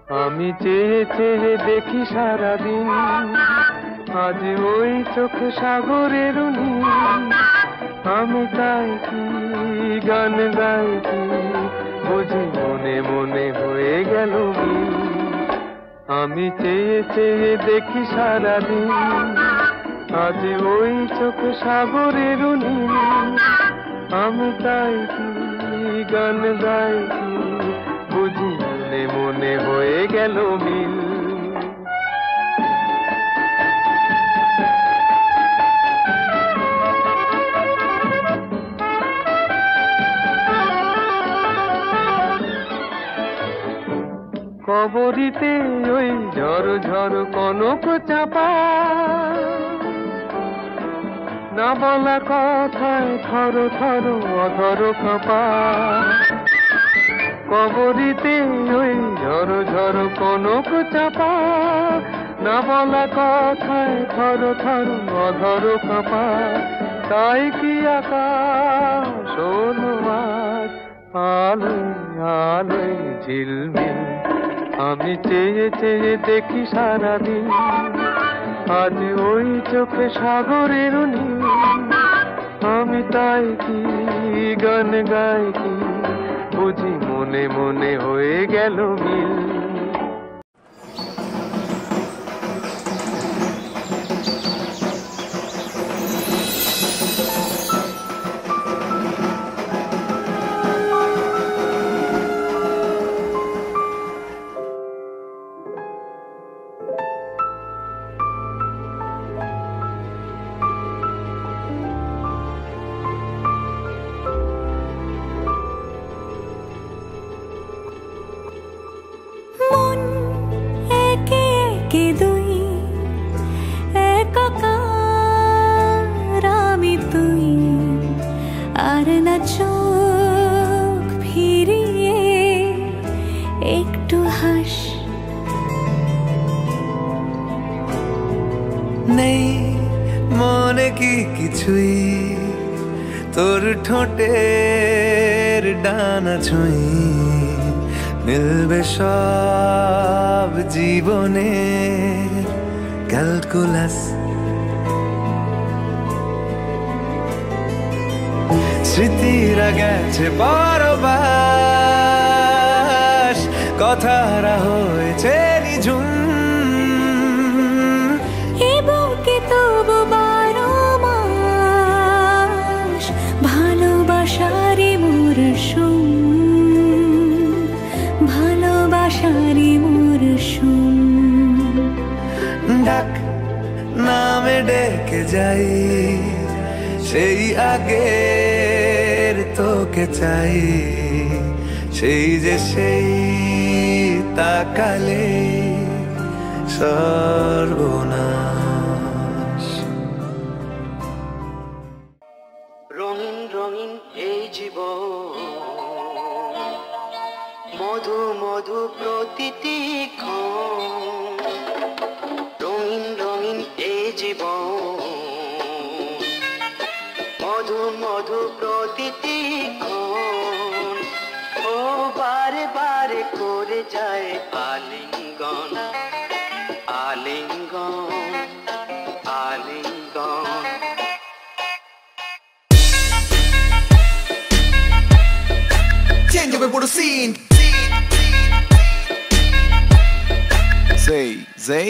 আমি চেয়ে চেয়ে দেখি সারাদিন, আজ ওই চোখে সাগরের নীল। আমি তাই কি গান গাই কি, বুঝি মনে মনে হয়ে গেল মিল। আমি চেয়ে চেয়ে দেখি সারাদিন, আজ ওই চোখে সাগরের নীল। আমি তাই কি গান গাই কি, বুঝি মনে মনে হয়ে গেল মিল। কবরীতে ওই ঝড় ঝড় কনক চাপা, না বলা কথায় থর থর অধর কাঁপা। কবরীতে ওই ঝড় ঝড় কনক চাপা, না বলা কথায় থর থর অধর কাঁপা। তাই কি আকাশ হলো আজ আলোয় আলোয় ঝিলমিল। আমি চেয়ে চেয়ে দেখি সারাদিন, আজ ওই চোখে সাগরের নীল। আমি তাই কি গান গাই কি, বুঝি মনে মনে হয়ে গেল মিল। চোখ ফিরিয়ে একটু হাস। নেই মনে কি কিছুই, তোর ঠোঁটের ডানা ছুঁই। মিলবে সব জীবনে ক্যালকুলাস। স্মৃতিরা গেছে পরবাস, কথারা হয়েছে নিঝুম। এ বুকে তবু 12 মাস ভালোবাসারই মরশুম, ভালোবাসারই মরশুম। ডাক নামে ডেকে যাই, সেই আগের তোকে চাই। সেই যে সেই তাকালে সর্বনাশ। রঙিন রঙিন এই জীবন, মধু মধু প্রতিটি ক্ষণ। রঙিন রঙিন এই জীবন, মধু মধু প্রতিটি ক্ষণ। ও বারে বারে করে যায় আলিঙ্গন, আলিঙ্গন, আলিঙ্গন। Change up for the scene. Say, Zay.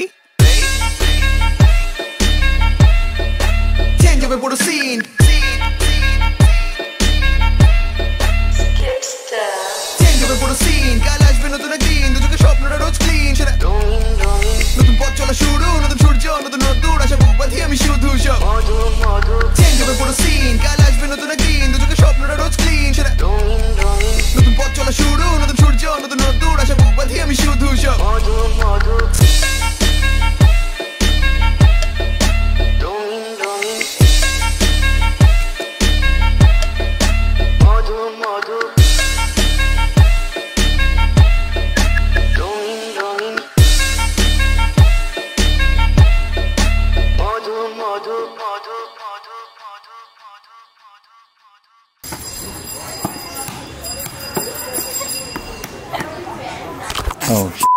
Change up for the scene. Change up for the scene. কাল আসবে নতুন গ্রিন, দুচোখে স্বপ্নটা রোজ ক্লিন। সেটা নতুন পথ চলা শুরু, নতুন সূর্য, নতুন রোদ্দুর। আশা বুক বাঁধি আমি শুধু সব Change up for the scene. কাল আসবে নতুন গ্রিন, দুচোখে স্বপ্নটা রোজ ক্লিন। সেটা নতুন পথ চলা শুরু, নতুন সূর্য, নতুন রোদ্দুর। আশা বুক বাঁধি আমি শুধু সব মধু মধু। Oh.